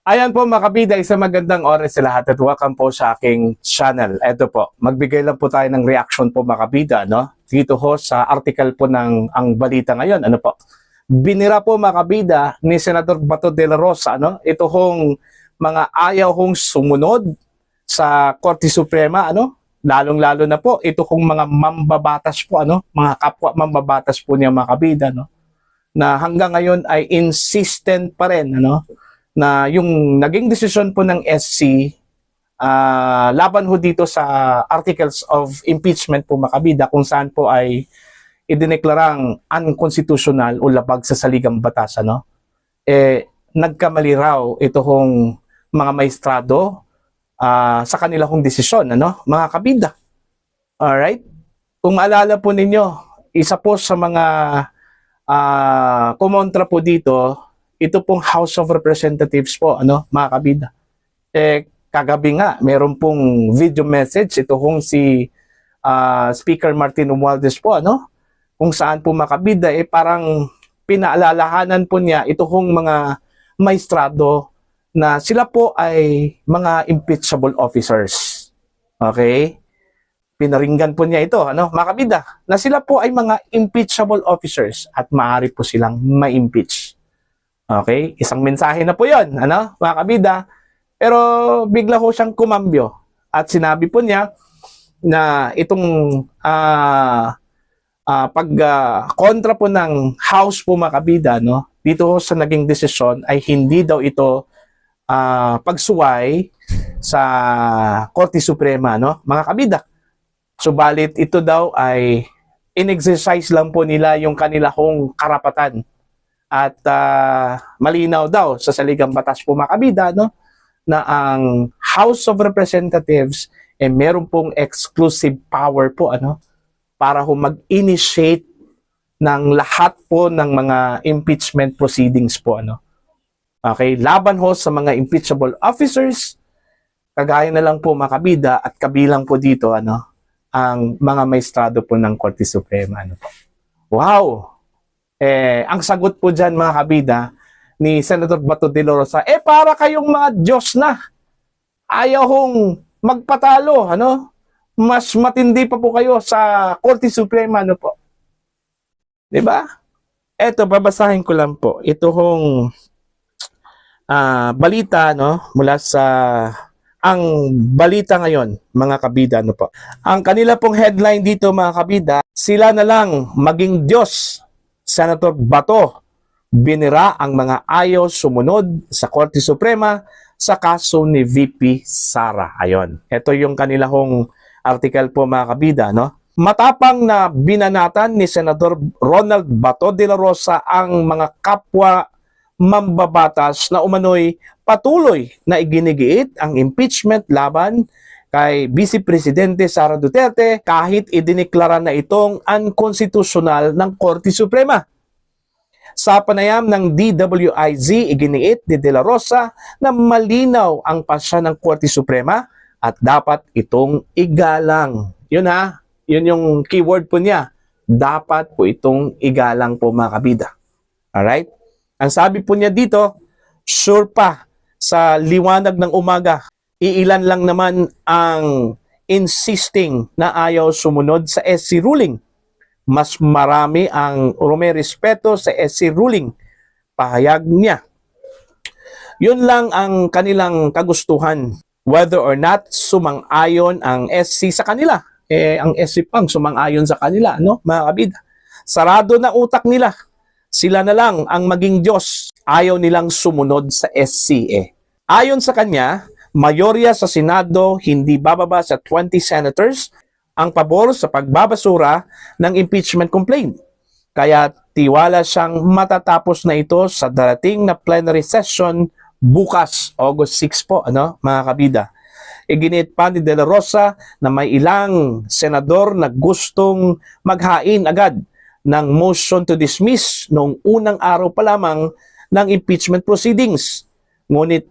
Ayan po mga kabida, isang magandang oras sa lahat at welcome po sa aking channel. Ito po, magbigay lang po tayo ng reaction po mga kabida, no? Dito ho sa article po ng Ang Balita Ngayon, ano po? Binira po mga kabida ni Senador Bato de la Rosa, ano? Ito hong mga ayaw hong sumunod sa Korte Suprema, ano? Lalong-lalo na po, ito hong mga mambabatas po, ano? Mga kapwa mambabatas po niya mga kabida, no? Na hanggang ngayon ay insistent pa rin, ano? Na yung naging desisyon po ng SC laban ho dito sa articles of impeachment po makabida kung saan po ay idineklarang unconstitutional o labag sa saligang batas, ano? Nagkamali raw ito hong mga maestrado sa kanila hong desisyon, ano? Mga kabida. Alright? Kung maalala po ninyo, isa po sa mga kumontra po dito, ito pong House of Representatives po, ano, mga kabida. Kagabi nga, meron pong video message, ito hong si Speaker Martin Romualdez po, ano, kung saan po mga kabida, parang pinaalalahanan po niya ito hong mga maestrado na sila po ay mga impeachable officers. Okay? Pinaringgan po niya ito, ano, mga kabida, na sila po ay mga impeachable officers at maaari po silang ma-impeach. Okay? Isang mensahe na po yon, ano, mga kabida. Pero bigla ho siyang kumambyo at sinabi po niya na itong kontra po ng House po mga kabida, no, dito sa naging desisyon ay hindi daw ito pagsuway sa Korte Suprema, no, mga kabida. Subalit ito daw ay in-exercise lang po nila yung kanila hong karapatan. At malinaw daw sa saligang batas po mga kabida, no, na ang House of Representatives meron pong exclusive power po, ano, para ho mag-initiate ng lahat po ng mga impeachment proceedings po, ano. Okay, laban ho sa mga impeachable officers, kagaya na lang po mga kabida at kabilang po dito, ano, ang mga maestrado po ng Korte Suprema, ano po. Wow! Ang sagot po dyan mga kabida ni Senator Bato de la Rosa, para kayong mga Diyos na. Ayaw hong magpatalo, ano? Mas matindi pa po kayo sa Korte Suprema, ano po. Diba? Eto, babasahin ko lang po. Ito hong balita, no? Mula sa Ang Balita Ngayon, mga kabida, ano po. Ang kanila pong headline dito, mga kabida, sila na lang maging Diyos. Senator Bato, binira ang mga ayaw sumunod sa Korte Suprema sa kaso ni VP Sara. Ayon. Ito yung kanila hong article po mga kabida, no? Matapang na binanatan ni Senator Ronald Bato de la Rosa ang mga kapwa mambabatas na umano'y patuloy na iginigiit ang impeachment laban kay Vice Presidente Sara Duterte kahit idineklara na itong unconstitutional ng Korte Suprema. Sa panayam ng DWIZ, iginiit ni De La Rosa na malinaw ang pasya ng Korte Suprema at dapat itong igalang. Yun ha, yun yung keyword po niya. Dapat po itong igalang po mga kabida. Alright? Ang sabi po niya dito, sure pa sa liwanag ng umaga, iilan lang naman ang insisting na ayaw sumunod sa SC ruling. Mas marami ang rumerespeto sa SC ruling. Pahayag niya. Yun lang ang kanilang kagustuhan. Whether or not sumang-ayon ang SC sa kanila. Ang SC pang sumang-ayon sa kanila, no, mga kabida. Sarado na utak nila. Sila na lang ang maging Diyos. Ayaw nilang sumunod sa SC. Ayon sa kanya, mayorya sa Senado hindi bababa sa 20 senators ang pabor sa pagbabasura ng impeachment complaint. Kaya tiwala siyang matatapos na ito sa darating na plenary session bukas, August 6 po, ano, mga kabida. Iginit pa ni De La Rosa na may ilang senador na gustong maghain agad ng motion to dismiss noong unang araw pa lamang ng impeachment proceedings. Ngunit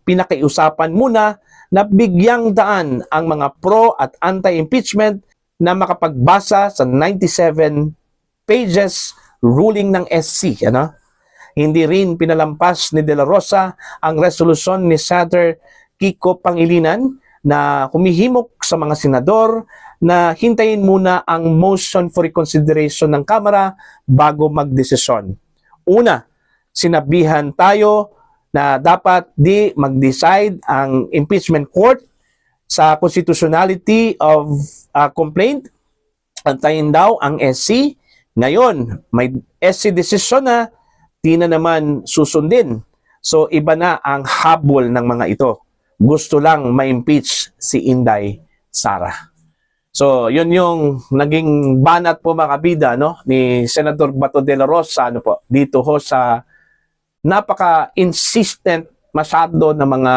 pinakiusapan muna na bigyang daan ang mga pro at anti-impeachment na makapagbasa sa 97 pages ruling ng SC. Ano? Hindi rin pinalampas ni De La Rosa ang resolusyon ni Senator Kiko Pangilinan na humihimok sa mga senador na hintayin muna ang motion for reconsideration ng Kamara bago magdesisyon. Una, sinabihan tayo na dapat di mag-decide ang impeachment court sa constitutionality of complaint. Antayin daw ang SC. Ngayon, may SC decision na di na naman susundin. So, iba na ang habol ng mga ito. Gusto lang ma-impeach si Inday Sara. So, yun yung naging banat po mga kabida, no, ni Senator Bato de la Rosa, ano po, dito ho sa napaka-insistent masyado na mga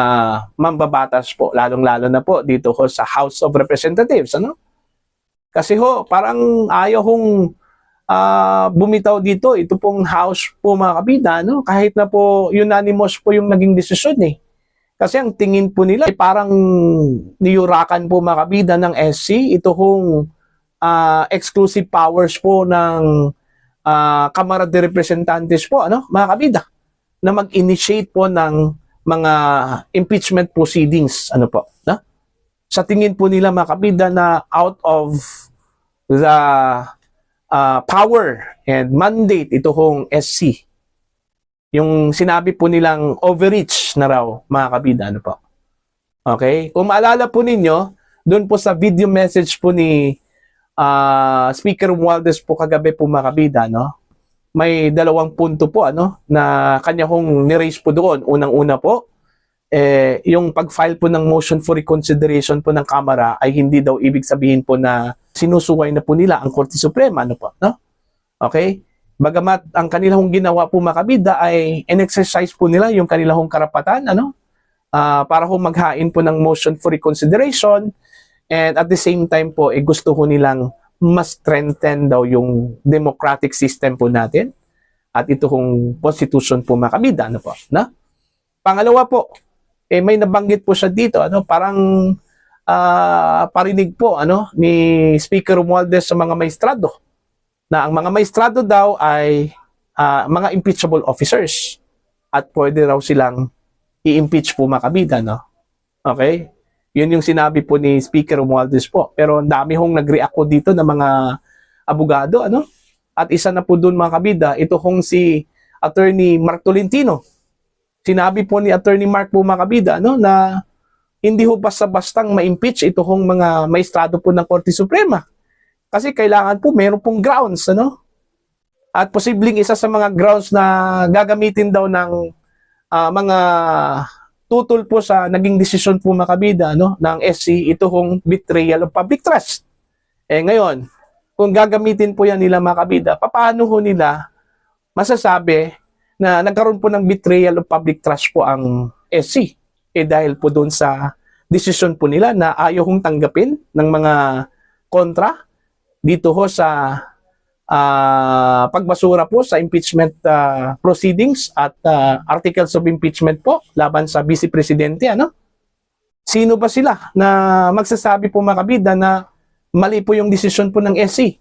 mambabatas po, lalong-lalo na po dito ho sa House of Representatives, ano? Kasi ho, parang ayaw hong bumitaw dito, ito pong house po mga kabida, no? Kahit na po unanimous po yung naging desisyon eh. Kasi ang tingin po nila ay parang niyurakan po mga kabida ng SC, ito hong exclusive powers po ng Kamara de Representantes po, ano, mga kabida, na mag-initiate po ng mga impeachment proceedings, ano po, no? Sa tingin po nila mga kabida na out of the power and mandate ito hong SC. Yung sinabi po nilang overreach na raw, mga kabida, ano po. Okay? Kung maalala po ninyo, doon po sa video message po ni Speaker Romualdez po kagabi po mga kabida, no? May dalawang punto po, ano, na kanya hong niraise po doon. Unang-una po, yung pag-file po ng motion for reconsideration po ng Kamara ay hindi daw ibig sabihin po na sinusuway na po nila ang Korte Suprema, ano po, no? Okay? Bagamat ang kanilang ginawa po mga kabida ay in-exercise po nila yung kanilang karapatan, ano? Para ho maghain po ng motion for reconsideration, and at the same time po, gusto ho nilang mas strengthen daw yung democratic system po natin at ito hong constitution po mga kabida, ano po, no? Pangalawa po, may nabanggit po siya dito, ano, parang parinig po, ano, ni Speaker Romualdez sa mga maestrado na ang mga maestrado daw ay mga impeachable officers at pwede raw silang i-impeach po mga kabida, no? Okay? Yun yung sinabi po ni Speaker Romualdez po. Pero ang dami hong nag-react po dito ng mga abogado, ano? At isa na po doon mga kabida, ito hong si Attorney Mark Tolentino. Sinabi po ni Attorney Mark po mga kabida, ano, na hindi ho basta-bastang ma-impeach ito hong mga maestrado po ng Korte Suprema. Kasi kailangan po meron pong grounds, ano? At posibleng isa sa mga grounds na gagamitin daw ng mga tutol po sa naging desisyon po mga kabida, no, ng SC, ito hong betrayal of public trust. Ngayon, kung gagamitin po yan nila mga kabida, paano ho nila masasabi na nagkaroon po ng betrayal of public trust po ang SC? Dahil po doon sa desisyon po nila na ayaw hong tanggapin ng mga kontra dito ho sa pagbasura po sa impeachment proceedings at articles of impeachment po laban sa Vice Presidente, ano? Sino ba sila na magsasabi po mga kabida na mali po yung desisyon po ng SC?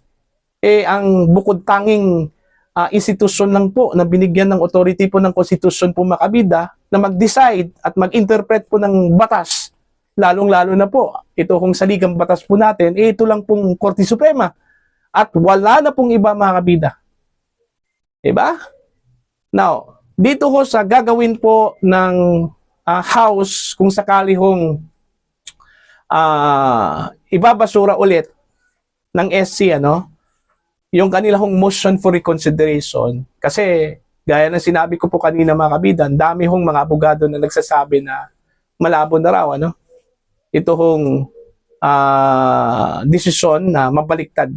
Ang bukod tanging institusyon lang po na binigyan ng authority po ng konstitusyon po mga kabida na mag-decide at mag-interpret po ng batas, lalong-lalo na po ito kung saligang batas po natin, ito lang pong Korte Suprema. At wala na pong iba mga kabida. Diba? Now, dito ho sa gagawin po ng House, kung sakali hong ibabasura ulit ng SC, ano, yung kanilang motion for reconsideration. Kasi, gaya ng sinabi ko po kanina mga kabida, dami hong mga abogado na nagsasabi na malabo na raw, ano, ito hong desisyon na mabaliktad.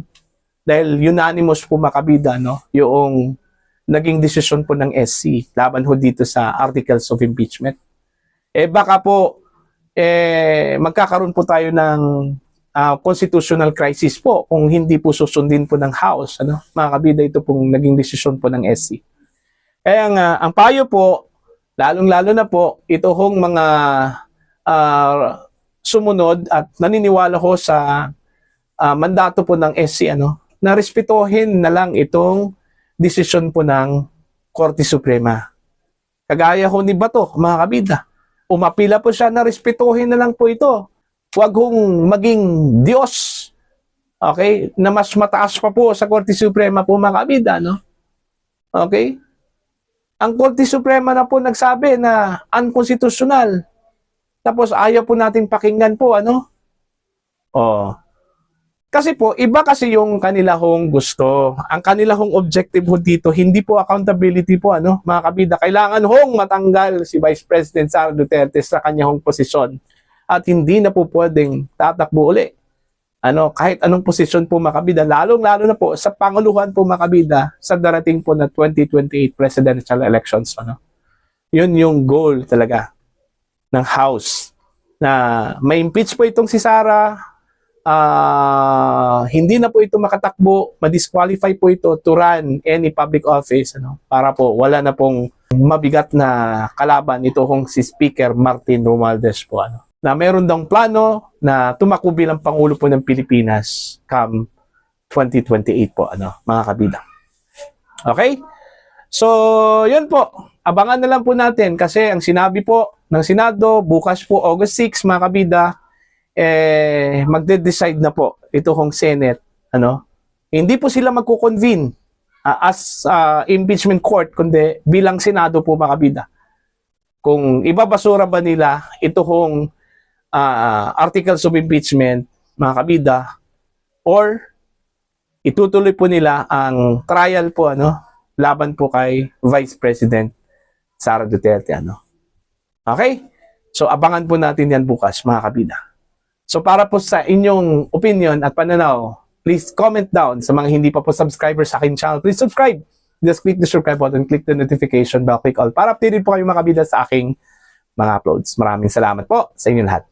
Dahil unanimous po mga kabida, no, yung naging desisyon po ng SC laban ho dito sa articles of impeachment. Baka po magkakaroon po tayo ng constitutional crisis po kung hindi po susundin po ng House, ano, mga kabida, ito pong naging desisyon po ng SC. Kaya nga, ang payo po, lalong-lalo na po, ito hong mga sumunod at naniniwala ho sa mandato po ng SC, ano, na respetuhin na lang itong desisyon po ng Korte Suprema. Kagaya ho ni Bato, mga kabida. Umapila po siya na respetuhin na lang po ito. Huwag hong maging Diyos. Okay? Na mas mataas pa po sa Korte Suprema po, mga kabida, no? Okay? Ang Korte Suprema na po nagsabi na unconstitutional. Tapos ayaw po nating pakinggan po, ano? Oh. Kasi po, iba kasi yung kanila hong gusto. Ang kanila hong objective ho dito, hindi po accountability po, ano, mga kabida. Kailangan hong matanggal si Vice President Sara Duterte sa kanyang posisyon. At hindi na po pwedeng tatakbo uli. Ano, kahit anong posisyon po, mga kabida, lalong-lalo na po sa panguluhan po, mga kabida, sa darating po na 2028 presidential elections. Ano. Yun yung goal talaga ng House. Na may impeach po itong si Sara, hindi na po ito makatakbo, ma-disqualify po ito to run any public office, ano, para po wala na pong mabigat na kalaban ito kung si Speaker Martin Romualdez po, ano, na meron daw plano na tumakbo bilang Pangulo po ng Pilipinas come 2028 po, ano, mga kabida. Okay? So, yun po. Abangan na lang po natin kasi ang sinabi po ng Senado, bukas po August 6, mga kabida, magde-decide na po ito kong Senate, ano, hindi po sila magko-convene as impeachment court, kundi bilang Senado po, mga kabida. Kung ibabasura ba nila ito kong articles of impeachment, mga kabida, or itutuloy po nila ang trial po, ano, laban po kay Vice President Sara Duterte, ano. Okay? So abangan po natin yan bukas, mga kabida. So para po sa inyong opinion at pananaw, please comment down. Sa mga hindi pa po subscribers sa aking channel, please subscribe. Just click the subscribe button, click the notification bell, click all para updated po kayo, mga kabida, sa aking mga uploads. Maraming salamat po sa inyo lahat.